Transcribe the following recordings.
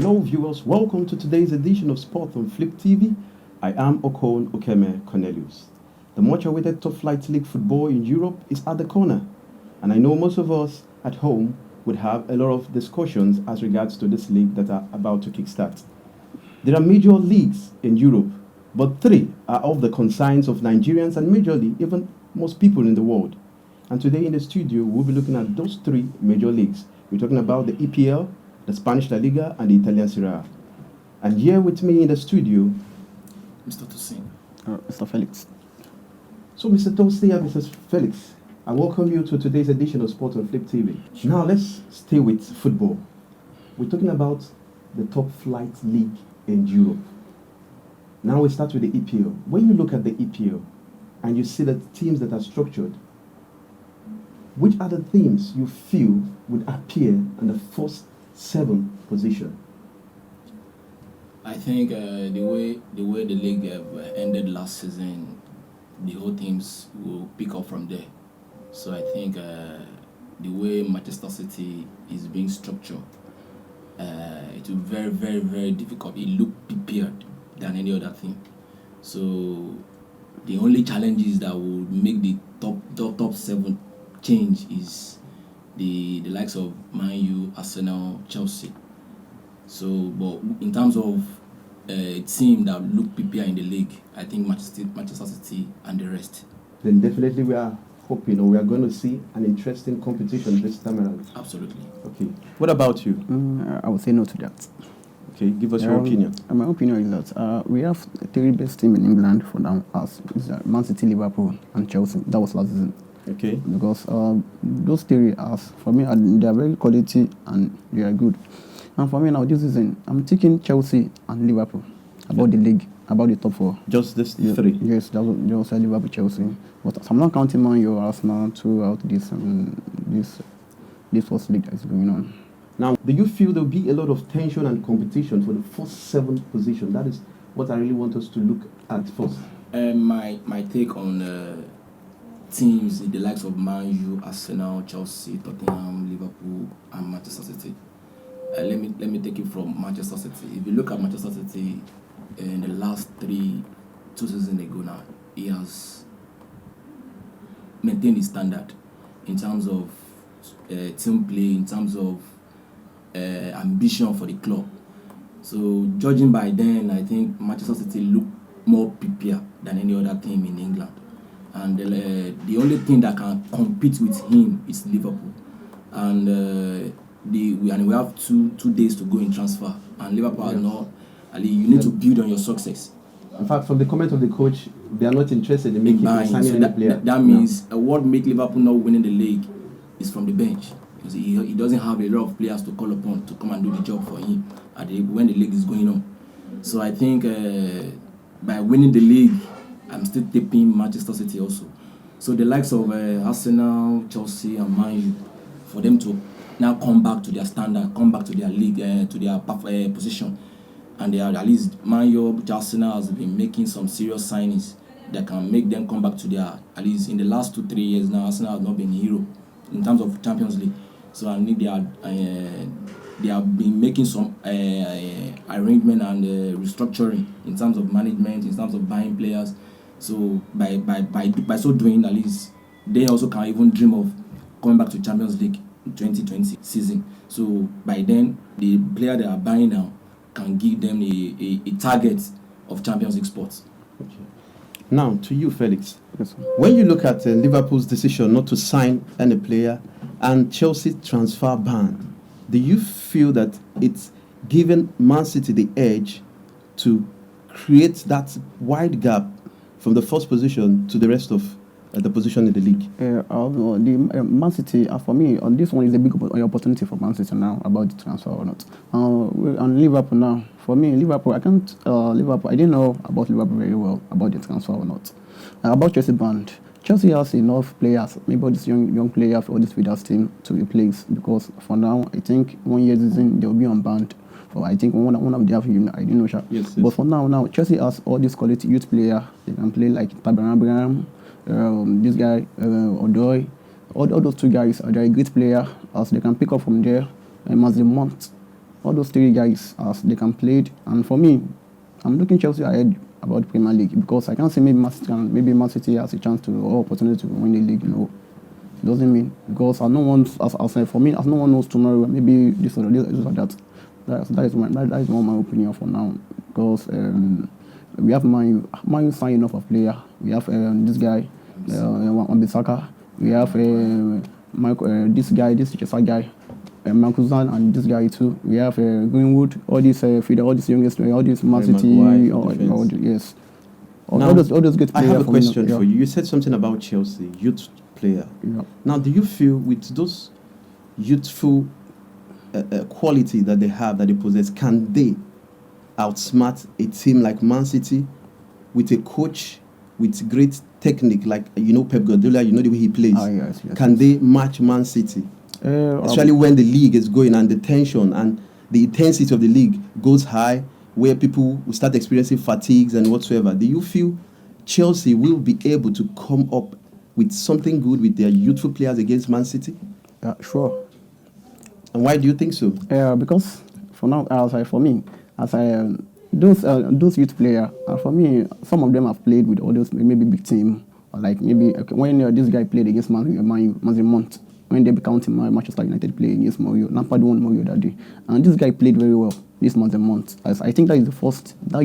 Hello viewers, welcome to today's edition of Sport on Flip TV. I am Okon Okeme Cornelius. The much awaited top flight league football in Europe is at the corner, and I know most of us at home would have a lot of discussions as regards to this league that are about to kickstart. There are major leagues in Europe, but three are of the concerns of Nigerians and majorly even most people in the world. And today in the studio, we'll be looking at those three major leagues. We're talking about the EPL, the Spanish La Liga, and the Italian Serie A. And here with me in the studio, Mr. Tosin. Mr. Felix. So Mr. Tosin and Mrs. Felix, I welcome you to today's edition of Sport on Flip TV. Now let's stay with football. We're talking about the top flight league in Europe. Now we start with the EPL. When you look at the EPL and you see the teams that are structured, which are the teams you feel would appear in the first 7 position? I think the way the league ended last season, the whole teams will pick up from there. So I think the way Manchester City is being structured, it will be very, very, very difficult. It look prepared than any other thing. So the only challenges that will make the top 7 change is the likes of Man U, Arsenal, Chelsea. So, but in terms of a team that look prepared in the league, I think Manchester City and the rest. Then definitely we are hoping, or we are going to see an interesting competition this time around. Absolutely. Okay. What about you? I would say no to that. Okay, give us your opinion. My opinion is that we have 3 best teams in England for now, as Man City, Liverpool, and Chelsea. That was last season. Okay. Because those 3, as for me, they are very quality and they are good. And for me now, this season, I'm taking Chelsea and Liverpool about the league, about the top 4. Just this 3? Yes, that was just Liverpool, Chelsea. But I'm not counting Man U, Arsenal throughout this first league that is going on. Now, do you feel there will be a lot of tension and competition for the first 7 position? That is what I really want us to look at first. My take on teams, the likes of Man U, Arsenal, Chelsea, Tottenham, Liverpool, and Manchester City. Let me take it from Manchester City. If you look at Manchester City in the last 2 seasons ago now, he has maintained his standard in terms of team play, in terms of ambition for the club. So judging by then, I think Manchester City look more prepared than any other team in England. And the only thing that can compete with him is Liverpool. And we have two days to go in transfer, and Liverpool are not. You need to build on your success. In fact, from the comment of the coach, they are not interested in signing any player. That means what makes Liverpool not winning the league is from the bench. Because he doesn't have a lot of players to call upon to come and do the job for him when the league is going on. So I think by winning the league, I'm still tipping Manchester City also. So the likes of Arsenal, Chelsea, and Man U, for them to now come back to their standard, come back to their league, to their position, and they are at least Man U, Arsenal has been making some serious signings that can make them come back to their, at least in the last 2-3 years now, Arsenal has not been a hero in terms of Champions League. So I think they have been making some arrangement and restructuring in terms of management, in terms of buying players. So by so doing, at least they also can even dream of coming back to Champions League in 2020 season. So by then, the player they are buying now can give them a target of Champions League spots. Okay. Now to you, Felix. Yes, when you look at Liverpool's decision not to sign any player and Chelsea transfer ban, do you feel that it's given Man City the edge to create that wide gap from the first position to the rest of the position in the league? The Man City, for me, this one is a big opportunity for Man City now about the transfer or not. On Liverpool now, for me, Liverpool, I didn't know about Liverpool very well about the transfer or not. About Chelsea band, Chelsea has enough players, maybe this young player for this Vidas team to replace, because for now, I think 1 year season they will be on band. For I think one of the I didn't know. Yes. But for now, Chelsea has all these quality youth players. They can play like Taban Abraham, this guy, Odoi. All those 2 guys are great players, as they can pick up from there as the month all those three guys, as they can play. And for me, I'm looking Chelsea ahead about the Premier League because I can't say maybe Man City has a chance to or opportunity to win the league. No, it doesn't mean because as no one, for me, as no one knows tomorrow, maybe this or that. That is my opinion for now because we have Man U signing enough of player. We have this guy, Wan-Bissaka. We have this Chelsea guy, Marcuzan, and this guy too. We have Greenwood. All these feeder, all these youngest, all these Man City. Yes. All those good players. I have a question for you. You said something about Chelsea, youth player. Yeah. Now, do you feel with those youthful quality that they have, that they possess, can they outsmart a team like Man City with a coach with great technique, like Pep Guardiola, the way he plays? Yes, can they match Man City? Especially when the league is going and the tension and the intensity of the league goes high, where people will start experiencing fatigues and whatsoever. Do you feel Chelsea will be able to come up with something good with their youthful players against Man City? Sure. And why do you think so? Because for now, those youth players, for me, some of them have played with others, maybe big team, or like maybe when this guy played against Man U, Mount, when they be counting Manchester United playing against Mourinho, Lampard won Mourinho that day, and this guy played very well this Mount. I think that is the first. I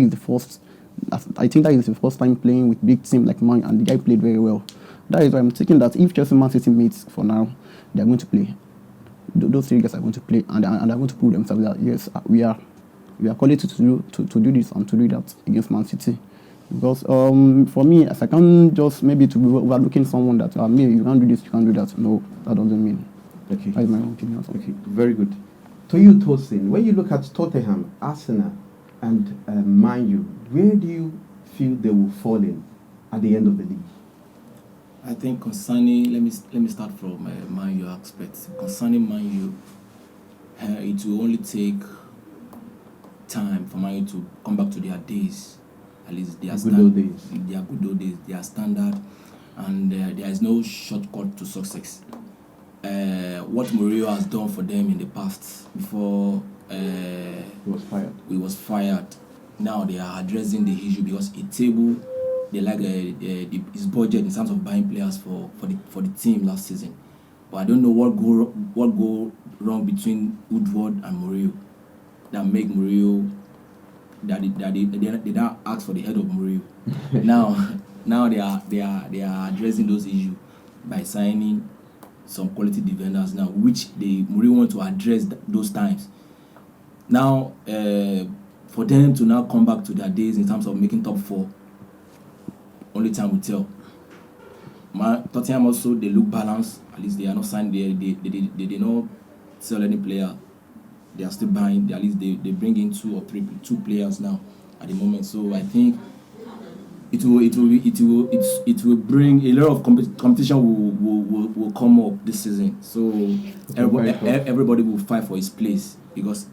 think that is the first time playing with big team like Man, and the guy played very well. That is why I'm thinking that if Chelsea Man City meets for now, they are going to play. Those three guys are going to play, and are going to prove themselves that yes, we are qualified to do this and to do that against Man City. Because for me, as I can't just maybe to be overlooking someone that maybe you can't do this, you can't do that. No, that doesn't mean. Okay. That is my opinion. Okay, very good. To you, Tosin, when you look at Tottenham, Arsenal, and Man U, where do you feel they will fall in at the end of the league? I think concerning, let me start from Man U aspect. Concerning Man U, it will only take time for Man U to come back to their days, at least their good old days. Their good old days, their standard, and there is no shortcut to success. What Mourinho has done for them in the past before he was fired. Now they are addressing the issue because a table. They like his budget in terms of buying players for the team last season, but I don't know what go wrong between Woodward and Mourinho that make Mourinho that they don't ask for the head of Mourinho. now they are addressing those issues by signing some quality defenders now, which Mourinho want to address those times. Now for them to now come back to their days in terms of making top 4. Only time will tell. Tottenham also, they look balanced. At least they are not signed. They did not sell any player. They are still buying. At least they bring in two players now at the moment. So I think it will bring a lot of competition will come up this season. So everybody will fight for his place because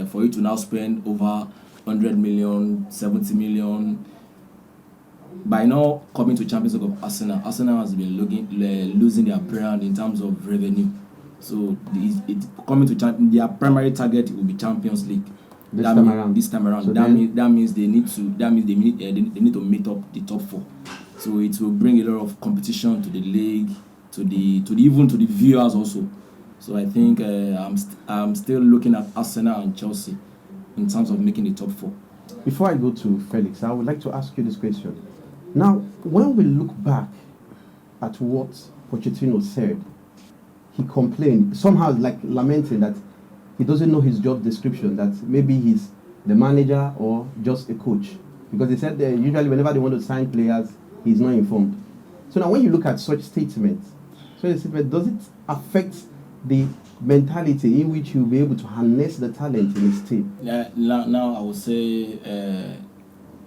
for you to now spend over 100 million, 70 million. By now coming to Champions League of Arsenal has been losing their brand in terms of revenue. So coming to their primary target will be Champions League. This time around. So that means they need to meet up the top 4. So it will bring a lot of competition to the league, even to the viewers also. So I think I'm still looking at Arsenal and Chelsea in terms of making the top 4. Before I go to Felix, I would like to ask you this question. Now, when we look back at what Pochettino said, he complained, somehow like lamenting that he doesn't know his job description, that maybe he's the manager or just a coach. Because he said that usually whenever they want to sign players, he's not informed. So now when you look at such statements, does it affect the mentality in which you'll be able to harness the talent in his team? Now I would say,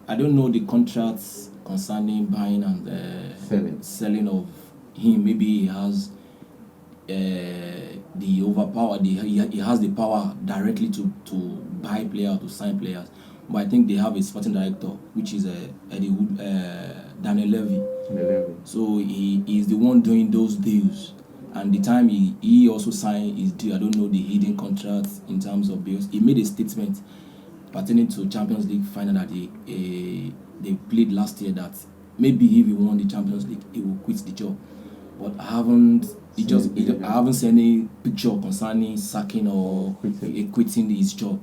I don't know the contracts concerning buying and selling of him. Maybe he has the overpower. He has the power directly to buy players, to sign players. But I think they have a sporting director, which is Daniel Levy. So he is the one doing those deals. and the time he also signed his deal, I don't know the hidden contract in terms of bills. He made a statement pertaining to Champions League final that they played last year, that maybe if he won the Champions League, he will quit the job. But I haven't seen any picture concerning sacking or quitting his job.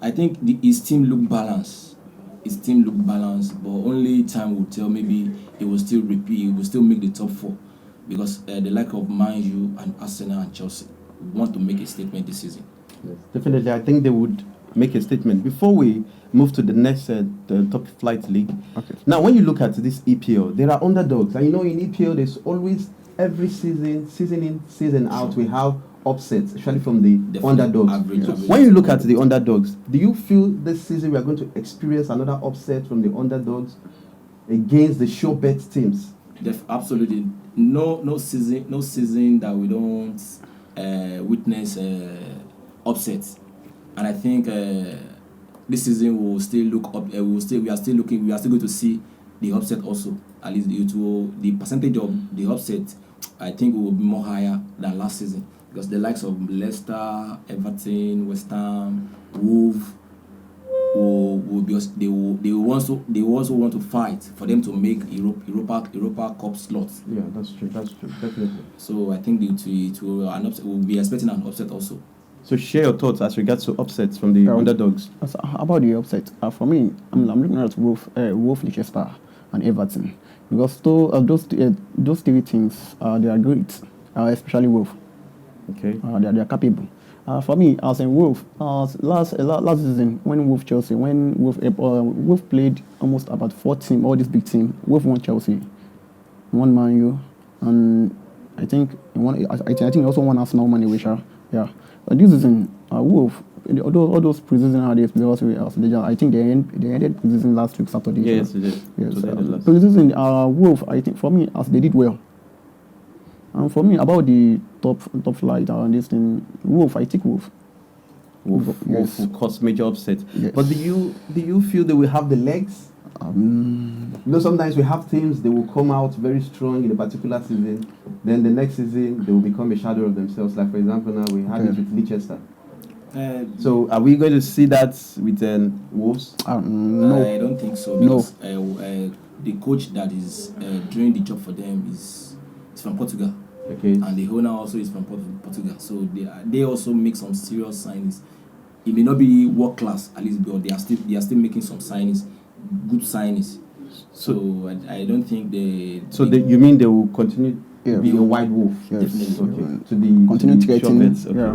I think his team look balanced. But only time will tell. Maybe he will still repeat. He will still make the top 4, because the like of Man U and Arsenal and Chelsea want to make a statement this season. Yes, definitely, I think they would make a statement. Before we move to the next the top flight league. Okay. Now, when you look at this EPL, there are underdogs, and in EPL, there's always every season in, season out, we have upsets, especially from the underdogs. Average. When you look at the underdogs, do you feel this season we are going to experience another upset from the underdogs against the sure bet teams? Absolutely. No season that we don't witness upsets. And I think this season will still look up. We are still going to see the upset also. At least the percentage of the upset, I think, will be more higher than last season, because the likes of Leicester, Everton, West Ham, Wolves they will also want to fight for them to make Europa Cup slots. Yeah, that's true, definitely. So I think we'll be expecting an upset also. So share your thoughts as regards to upsets from the underdogs. So how about the upset? For me, I'm looking at Wolves, Leicester, and Everton, because those 3 teams, they are great, especially Wolves. Okay. They are capable. For me, as in Wolves, last season when Wolves played almost about 4 teams, all these big teams, Wolves won Chelsea, won Man U, and I think he also won Arsenal money, which yeah. But this season, Wolves, all those preseason nowadays, I think they ended preseason last week Saturday. Yes, they did. Yes, preseason, Wolves, I think for me, as they did well. And for me, about the top flight and this thing, Wolves, I take Wolves. Wolves Yes. will cause major upset. Yes. But do you feel they will have the legs? Sometimes we have teams, they will come out very strong in a particular season, then the next season they will become a shadow of themselves. Like, for example, now we had it with Leicester. So are we going to see that with Wolves? No. I don't think so, because the coach that is doing the job for them is from Portugal. Okay. And the owner also is from Portugal. So they also make some serious signings. It may not be world class, at least, but they are still making some signings, good signings. So I don't think they. So you mean they will continue Yeah. be a white wolf? Yes. Definitely. Okay. Yeah. To the Continue to get in. Showbets, okay. Yeah.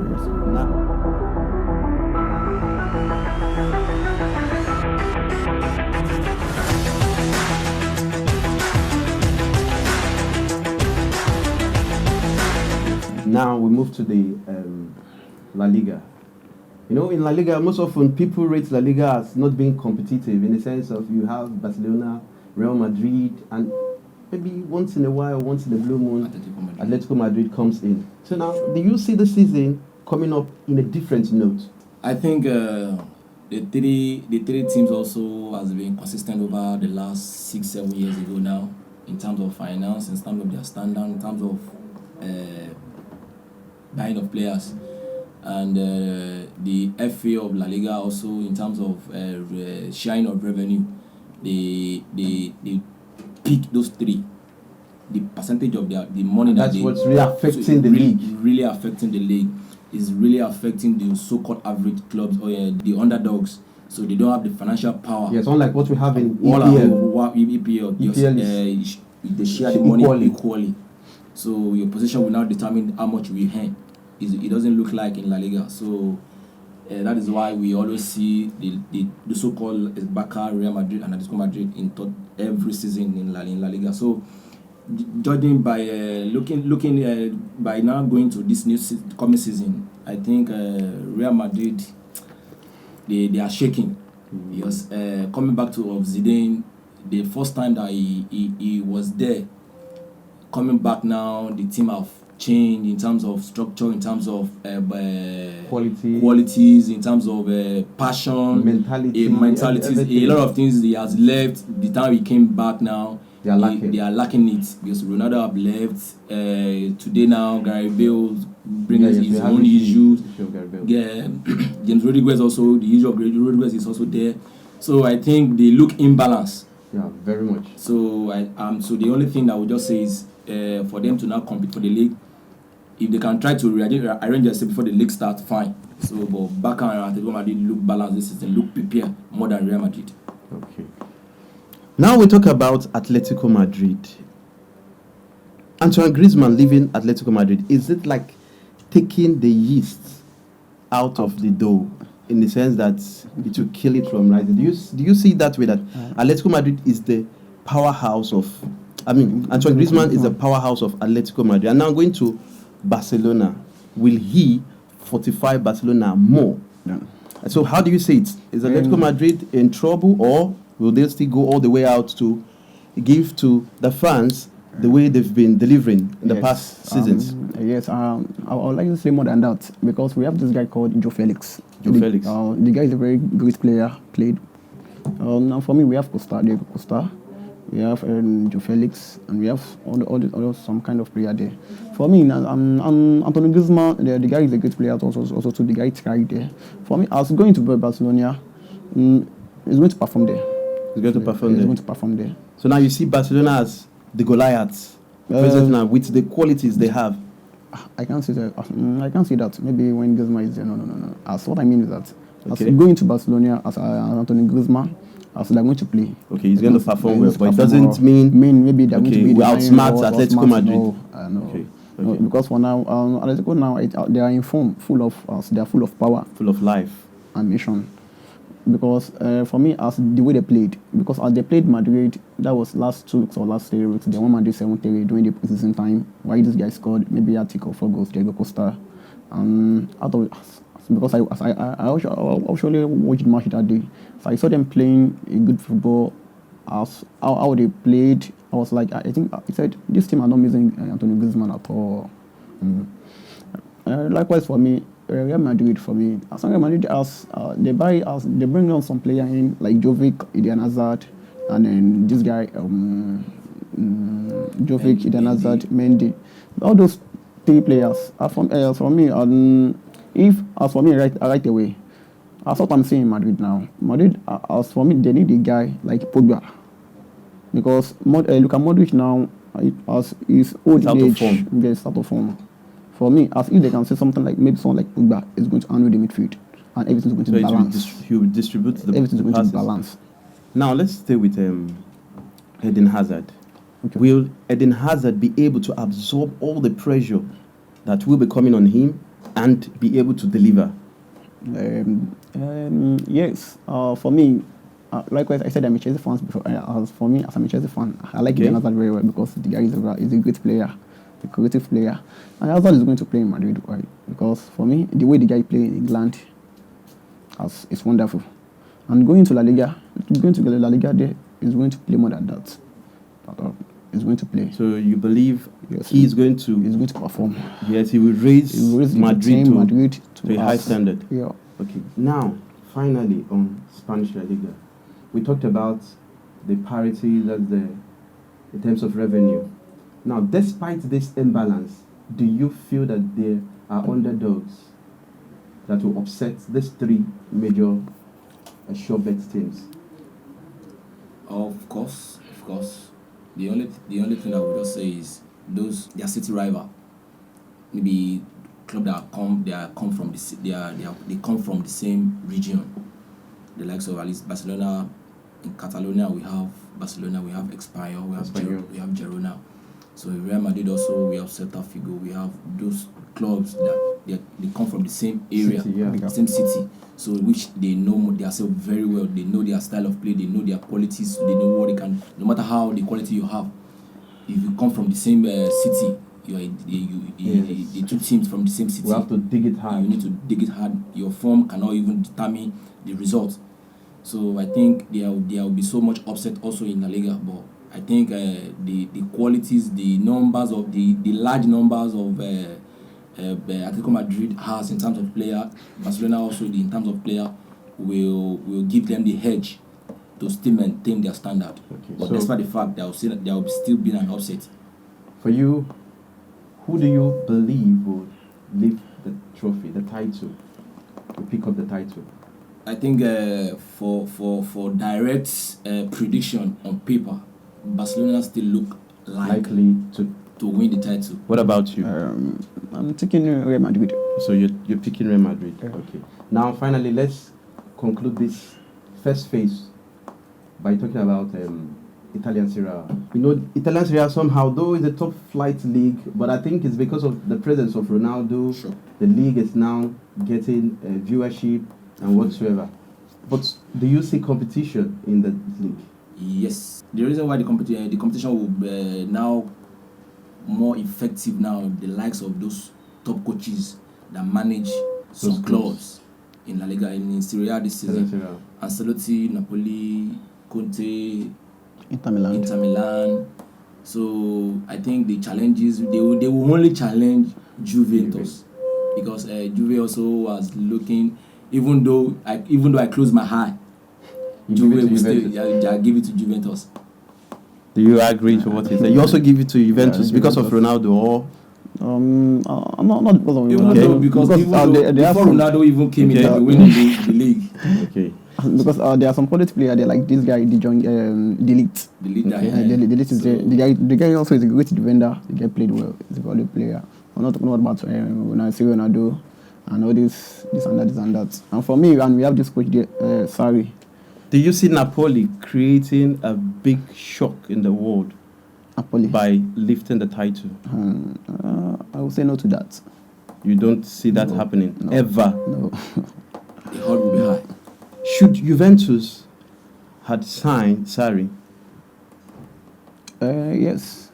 Now we move to the La Liga. In La Liga, most often people rate La Liga as not being competitive, in the sense of you have Barcelona, Real Madrid, and maybe once in a while, once in a blue moon, Atletico Madrid comes in. So now, do you see the season coming up in a different note? I think the three teams also has been consistent over the last 6-7 years ago now, in terms of finance, in terms of their standard, in terms of buying of players, and the FA of La Liga also, in terms of sharing of revenue, they pick those 3. The percentage of the money that's what's really affecting the league. Really affecting the league. Is really affecting the so-called average clubs or the underdogs. So they don't have the financial power. Yes, unlike what we have in EPL. EPL they share the money equally. So your position will now determine how much we earn. It doesn't look like in La Liga. So that is why we always see the so-called Barca, Real Madrid, and Atletico Madrid in every season in La Liga. So judging by looking by now going to this new coming season, I think Real Madrid they are shaking. Because coming back to Zidane, the first time that he was there, coming back now, the team have changed in terms of structure, in terms of qualities, in terms of passion, mentality. A lot of things he has left. The time he came back now, They are lacking. They are lacking it because Ronaldo have left. Today now, Gary Bale brings his own issues. Yeah, James Rodriguez also, the issue of Rodriguez is also there. So I think they look imbalanced. Yeah, very much. So so the only thing that I would just say is for them to now compete for the league. If they can try to arrange themselves before the league starts, fine. So, but Barca and Atletico Madrid look balanced this season, look prepared more than Real Madrid. Okay. Now we talk about Atletico Madrid. Antoine Griezmann leaving Atletico Madrid, is it like taking the yeast out of the dough, in the sense that it will kill it from rising? Do you see that way, that Atletico Madrid is the powerhouse of, Antoine Griezmann is the powerhouse of Atletico Madrid, and now going to Barcelona, will he fortify Barcelona more? Yeah. So how do you see it? Is Atletico Madrid in trouble, or will they still go all the way out to give to the fans the way they've been delivering in the past seasons? I would like to say more than that, because we have this guy called Joe Felix. The guy is a very great player, played. Now for me, we have Diego Costa, we have Joe Felix, and we have all some kind of player there. For me, Antoine Griezmann, the guy is a great player, also to the guy tried there. For me, as going to Barcelona, he's going to perform there. He's going to perform there. there. So now you see Barcelona as the Goliaths, present now with the qualities they have. I can't see that. I can't see that. Maybe when Griezmann is there, no. As what I mean is that as going to Barcelona as Antoine Griezmann, as they're going to play. Okay, he's going to perform well, but it doesn't mean maybe they're going to be we outsmart Atletico Madrid. No. Okay. No, because for now, Atletico now they are in form, they are full of power, full of life and mission. Because for me, as the way they played, because as they played Madrid, that was last 2 weeks or last 3 weeks, they won Madrid 7-3 during the preseason time. Why this guy scored maybe a tick or 4 goals, Diego Costa, and because I actually watched the match that day, so I saw them playing a good football. As how they played, I was like, I think I said this team are not missing Antoine Griezmann at all. Likewise for me, Real Madrid for me. As Real Madrid they bring on some player in like Jovic, Eden Hazard, and then this guy Jovic, Eden Hazard, Mendy. All those 3 players are for me. Right away. That's what I'm saying in Madrid now. Madrid, as for me, they need a guy like Pogba, because Luka Modric now, as his old age, gets out of form. For me, as if they can say something like maybe someone like Pogba is going to handle the midfield, and everything's going to be balanced. He will distribute the everything's going passes. to be balanced. Now let's stay with Eden Hazard. Okay. Will Eden Hazard be able to absorb all the pressure that will be coming on him and be able to deliver? Yes. For me, likewise, I said I'm a Chelsea fan before. For me, as I'm a Chelsea fan, I like Eden Hazard very well, because the guy is a great player, a creative player, and Hazard is going to play in Madrid, right? Because for me, the way the guy plays in England, is wonderful. And going to La Liga there is going to play more than that. He's going to play. So you believe he's going to perform? Yes, he will raise Madrid to a high standard. Yeah. Okay. Now, finally, on Spanish La Liga, we talked about the parity that's there in terms of revenue. Now, despite this imbalance, do you feel that there are underdogs that will upset these 3 major sure bet teams? Of course. The only thing I would just say is their city rival, maybe club that come from the same region. The likes of at least Barcelona. In Catalonia we have Barcelona, we have Espanyol, we have Girona. So in Real Madrid also we have Celta Vigo. We have those clubs that they come from the same area, same city. So which they know themselves very well. They know their style of play. They know their qualities. They know what they can. No matter how the quality you have, if you come from the same city, the 2 teams from the same city. We have to dig it hard. You need to dig it hard. Your form cannot even determine the result. So I think there will be so much upset also in La Liga. But I think the qualities, the numbers of the large numbers of Atletico Madrid has in terms of player, Barcelona also in terms of player will give them the edge to still maintain their standard. Okay, But so- despite the fact there will still be an upset. For you, who do you believe will lift the trophy, the title, will pick up the title? I think for direct prediction on paper, Barcelona still look Likely to win the title. What about you? I'm taking Real Madrid. So you're picking Real Madrid. Yeah. Okay. Now, finally, let's conclude this first phase by talking about Italian Serie A. You know, Italian Serie A somehow, though, is a top flight league, but I think it's because of the presence of Ronaldo. Sure. The league is now getting viewership and whatsoever. But do you see competition in the league? Yes, the reason why the competition will be now more effective now, the likes of those top coaches that manage some Those clubs in La Liga and in Serie A this Italian season. Serie A. Ancelotti, Napoli, Conte, Inter Milan. Inter Milan. So I think the challenges they will only challenge Juventus because Juve also was looking. Even though I close my eye, You give it Juve to will still Juventus. give it to Juventus. Do you agree to what he said? You also give it to Juventus Yeah, because of Juventus. Ronaldo, or Not because of Even Ronaldo, though because even though they have before some, Ronaldo even came Okay. in, they were winning the league. okay? because there are some quality players there, like this guy, Delete. The leader. Okay. Delete is the guy also is a great defender. The guy played well. He's a good player. I'm not talking about when I see Ronaldo and all this and that. And for me, and we have this coach there, Sarri. Do you see Napoli creating a big shock in the world Napoli. by lifting the title? I will say no to that. You don't see that No. happening No. ever. No. The heart will be high. Should Juventus had signed Sarri? Yes.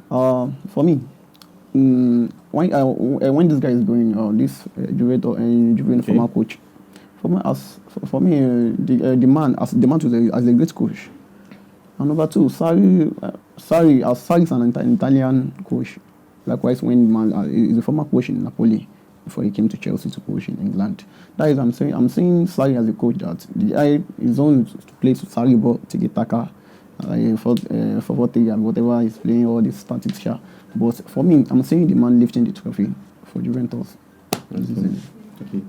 For me, when this guy is going, this Juventus Okay. former coach, for me, the man as a great coach. And number two, Sarri is an Italian coach. Likewise, when the man is a former coach in Napoli before he came to Chelsea to coach in England. That is, I'm saying Sarri as a coach that the guy is on to play to Sarri ball, tiki taka, for 40 and whatever he's playing, all this statics here. But for me, I'm saying the man lifting the trophy for Juventus. Okay.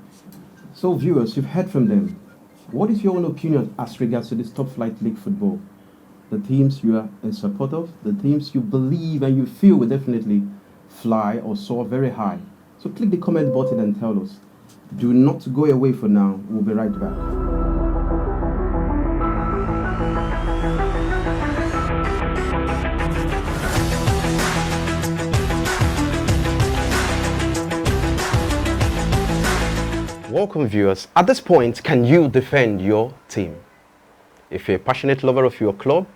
So, viewers, you've heard from them. What is your own opinion as regards to this top flight league football? The teams you are in support of, the teams you believe and you feel will definitely fly or soar very high. So click the comment button and tell us. Do not go away for now. We'll be right back. Welcome, viewers. At this point, can you defend your team? If you're a passionate lover of your club,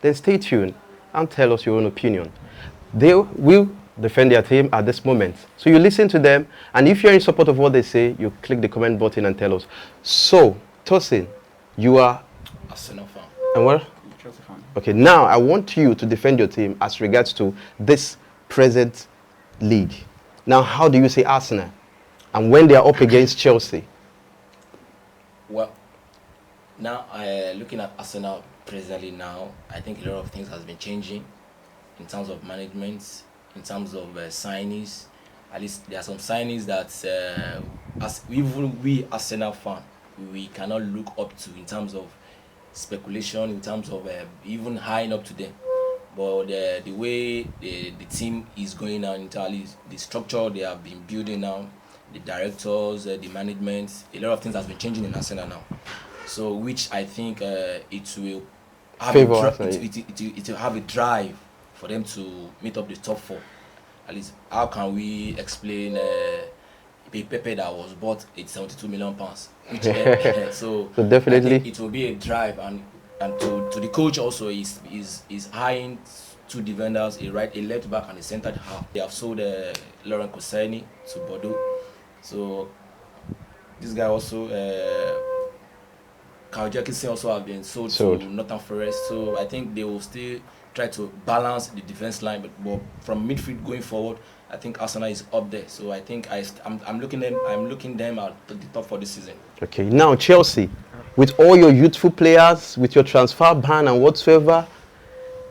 then stay tuned and tell us your own opinion. They will defend their team at this moment. So you listen to them, and if you're in support of what they say, you click the comment button and tell us. So, Tosin, you are... Arsenal fan. And what? Chelsea fan. Okay, now I want you to defend your team as regards to this present league. Now, how do you say Arsenal? And when they are up against Chelsea? Well, now looking at Arsenal presently now, I think a lot of things has been changing in terms of management, in terms of signings. At least there are some signings that as even we Arsenal fan, we cannot look up to in terms of speculation, in terms of even high up to them. But the way the team is going on, entirely, the structure they have been building now, the directors, the management, a lot of things has been changing in Arsenal now. So, which I think it will have it will have a drive for them to meet up the top four. At least, how can we explain Pepe that was bought at £72 million? Which, so definitely, I think it will be a drive, and to the coach also is hiring two defenders, a left back and a centre half. They have sold Laurent Koscielny to Bordeaux. So this guy also, Kyle Jefferson also have been sold to Nottingham Forest. So I think they will still try to balance the defense line, but from midfield going forward, I think Arsenal is up there. So I think I'm looking them at the top for this season. Okay, now Chelsea. with all your youthful players, with your transfer ban and whatsoever,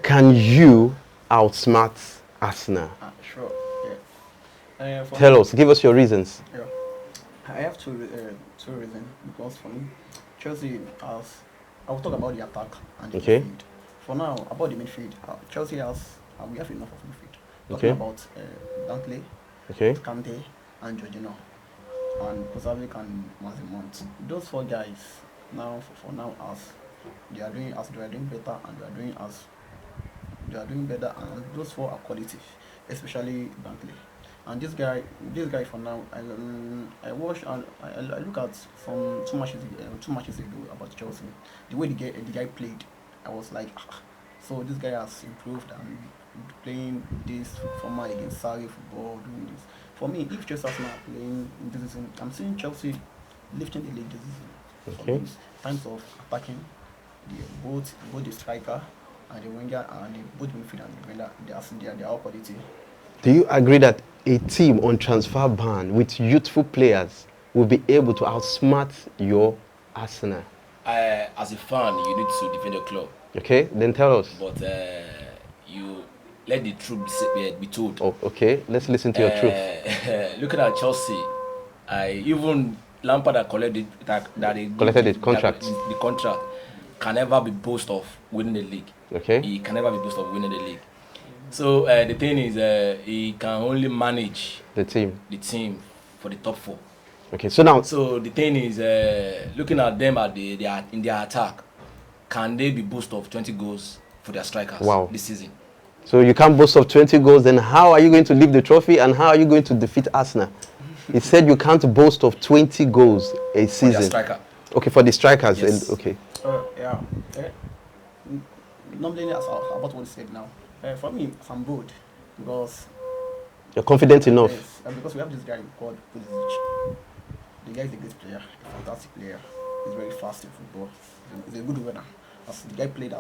can you outsmart Arsenal? Sure. Yeah. Tell us, give us your reasons. Yeah. I have two reasons because for me, Chelsea has. I will talk about the attack and the midfield. For now, about the midfield, Chelsea has. We have enough of midfield. Talking about Dunkley, Kante, and Jorginho, and Kovacic and Mazimont. Those 4 guys now, for now, they are doing better, and they are doing better, and those 4 are quality, especially Dunkley. And this guy for now, I watched and I look at some 2 matches ago about Chelsea. The way the guy played, I was like, so this guy has improved and playing this format against Sarri football, doing this. For me, if Chelsea are playing this season, I'm seeing Chelsea lifting the league this season. Okay. Times of attacking, both the striker and the winger and both midfield and the winger, they are all quality. Do you agree that a team on transfer ban with youthful players will be able to outsmart your Arsenal? As a fan, you need to defend your club. Okay, then tell us. But you let the truth be told. Oh, okay, let's listen to your truth. Looking at Chelsea, even Lampard that collected the contract. The contract can never be boast of winning the league. Okay. He can never be boast of winning the league. So the thing is, he can only manage the team for the top 4. Okay, so the thing is, looking at them in their attack, can they be boast of 20 goals for their strikers this season? So you can't boast of 20 goals. Then how are you going to lift the trophy, and how are you going to defeat Arsenal? He said you can't boast of 20 goals a season. For the striker. Okay, for the strikers. Yes. Okay. Yeah. Normally, about what he said now. For me, I'm good because you're confident enough. Yes, because we have this guy called Pulisic. The guy is a great player, a fantastic player. He's very fast in football. He's a good winner. As the guy played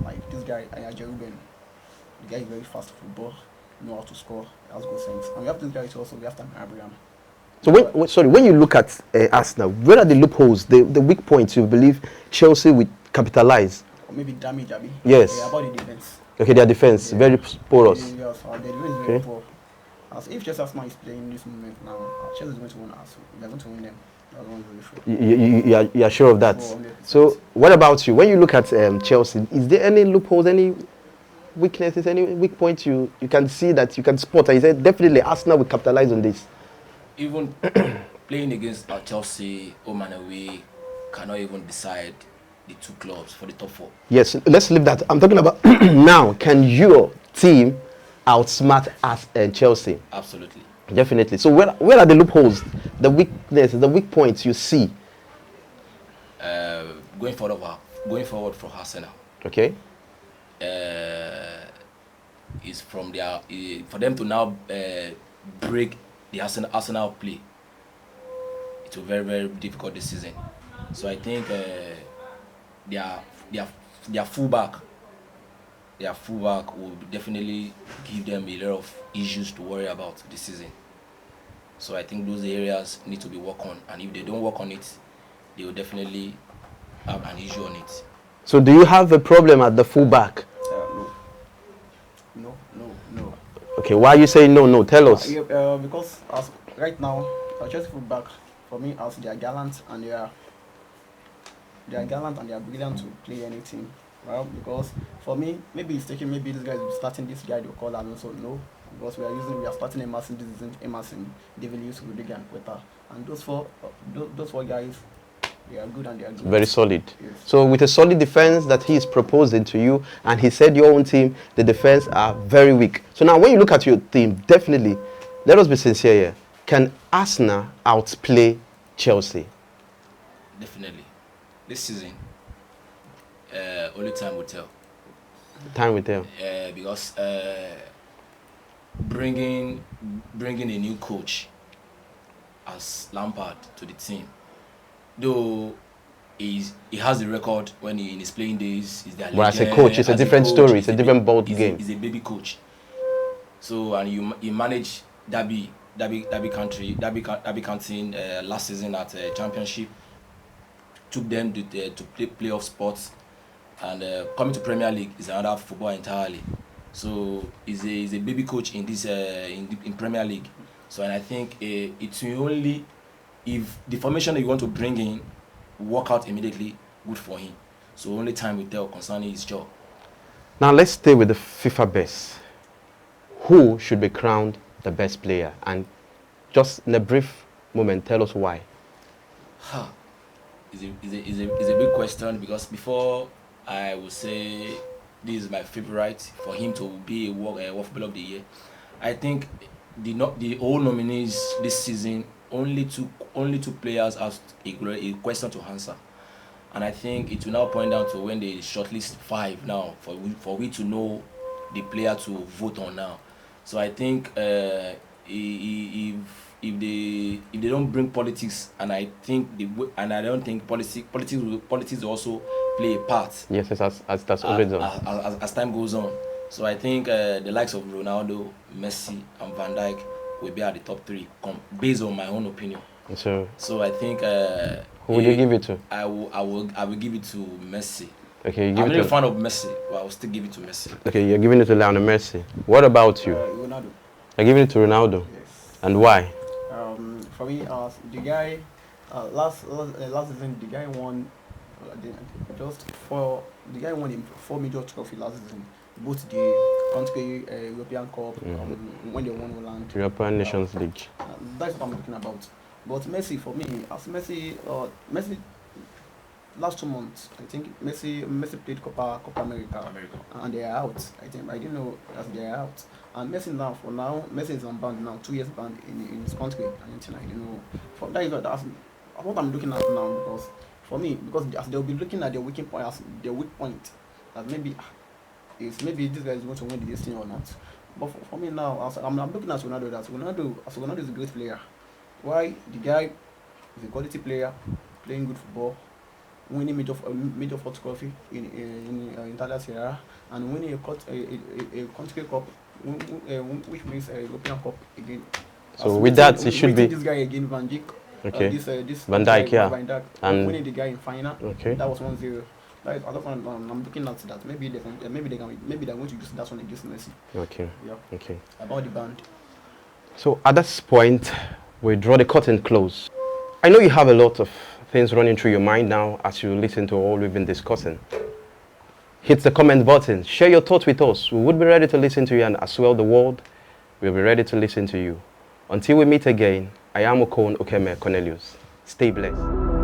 like this guy, Ruben. The guy is very fast in football, know how to score, has good sense. And we have this guy too also, we have Tammy Abraham. So when you look at Arsenal, where are the loopholes, the weak points you believe Chelsea will capitalize? Or maybe damage, yes. About the defense. Okay, their defense, very porous. Yes, their defense is very poor. As if Chelsea Arsenal is playing this moment now, Chelsea is going to win us. They're going to win them. You are sure of that? So what about you? When you look at Chelsea, is there any loopholes, any weaknesses, any weak points you can see that you can spot? I said definitely Arsenal will capitalize on this. Even playing against Chelsea, home and away, cannot even decide the 2 clubs for the top 4. Yes, let's leave that. I'm talking about now. Can your team outsmart us and Chelsea? Absolutely. Definitely. So where are the loopholes, the weaknesses, the weak points you see? Going forward for Arsenal. Okay. Is from for them to now break the Arsenal play. It will be very, very difficult this season. So I think their fullback will definitely give them a lot of issues to worry about this season. So I think those areas need to be worked on, and if they don't work on it, they will definitely have an issue on it. So do you have a problem at the fullback? No. Okay, why are you saying no? Tell us. Because as right now, Chelsea fullback for me, as they are gallant and they are brilliant to play any team. Well, because for me, maybe this guy is starting this guy, they'll call Alonso. No, because we are starting Emerson, this isn't Emerson, David Luiz, Rudiger and Quetta. And those four guys, they are good and they are good. Very solid. Yes. So with a solid defense that he is proposing to you, and he said your own team, the defense are very weak. So now when you look at your team, definitely, let us be sincere here. Can Arsenal outplay Chelsea? Definitely. This season, only time will tell. Time will tell. Because bringing a new coach as Lampard to the team, though he has a record when in his playing days, he's their but as a coach, it's a different story. It's a different ball game. He's a baby coach. So and you manage Derby County last season at Championship. took them to play playoff spots, and coming to Premier League is another football entirely. So he's a baby coach in this in Premier League. So and I think it's only if the formation that you want to bring in work out immediately, good for him. So only time will tell concerning his job. Now let's stay with the FIFA best. Who should be crowned the best player? And just in a brief moment, tell us why. It's a big question, because before I would say this is my favorite for him to be a World Footballer of the Year. I think the old nominees this season only two players asked a question to answer, and I think it will now point down to when they shortlist 5 now for we to know the player to vote on now. So I think if they don't bring politics, and I don't think politics will also play a part. Yes, as that's always done. As time goes on. So I think the likes of Ronaldo, Messi, and Van Dijk will be at the top 3, based on my own opinion. So I think who would you give it to? I will give it to Messi. Okay, I'm not a fan of Messi, but I will still give it to Messi. Okay, you're giving it to Lionel Messi. What about you? Ronaldo. You're giving it to Ronaldo. Yes. And why? For me, the guy last season, the guy won won 4 major trophies last season. Both the country European Cup, when they won Holland. European Nations League. That's what I'm talking about. But Messi, for me, as Messi last 2 months, I think Messi played Copa America, and they are out. I didn't know that they are out. And Messi Messi is on banned now, 2 years banned in his country, Argentina. I don't know. That's what I'm looking at now, because for me, as they'll be looking at their weak point, that maybe this guy is going to win this thing or not. But for me now, I'm looking at Ronaldo. Ronaldo is a great player. Why? The guy is a quality player, playing good football, winning major fourth trophy in Italia Serie A, and winning a country cup, which means a European Cup again. So with that, it should be this guy again, Van Dijk. Okay. This Van Dijk, yeah. Van Dijk, and winning the guy in final. Okay. That was 1-0. I'm looking at that. Maybe they're going to use that one against Messi. Okay. Yeah. Okay. About the band. So at this point, we draw the curtain close. I know you have a lot of things running through your mind now as you listen to all we've been discussing. Hit the comment button. Share your thoughts with us. We would be ready to listen to you, and as well the world will be ready to listen to you. Until we meet again, I am Okon Okeme Cornelius. Stay blessed.